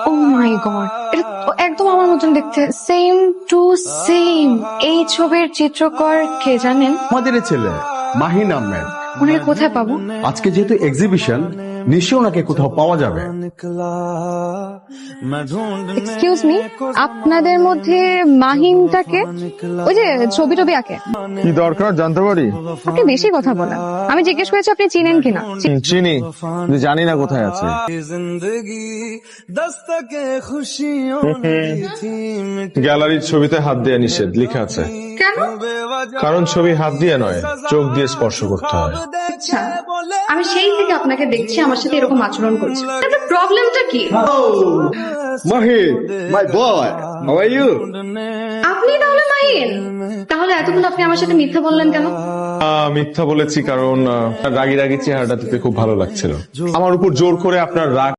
ও মাই god, এটা তো একদম আমার মতন দেখতে, সেম টু সেম। এই ছবির চিত্রকর কে জানেন? আমাদের ছেলে মাহিন আহমেদ। ওনাকে কোথায় পাবো? আজকে যেহেতু এক্সিবিশন, নিশ্চয়ই ওনাকে কোথাও পাওয়া যাবে। এক্সকিউজ মি, আপনাদের মধ্যে মাহিমটাকে, ওই যে ছবি টবি আঁকে? কি দরকার জানতে পারি? আপনি বেশি কথা বলেন। আমি জিজ্ঞেস করেছি আপনি চিনেন কিনা। চিনি, কিন্তু জানি না কোথায় আছে। গ্যালারির ছবিতে হাত দেওয়া নিষেধ লেখা আছে। কেন? কারণ ছবি হাত দিয়ে নয়, চোখ দিয়ে স্পর্শ করতে হয়। আচ্ছা, আমি সেই থেকে আপনাকে দেখছি আমার সাথে এরকম আচরণ করছে, প্রবলেমটা কি? মাহিন, মাই বয়, হাউ আর ইউ? আপনি তাহলে মাহিন? তাহলে এতক্ষণ আপনি আমার সাথে মিথ্যা বললেন কেন? মিথ্যা বলেছি কারণ রাগী রাগী চেহারাটা দেখতে খুব ভালো লাগছিল। আমার উপর জোর করে আপনার রাগ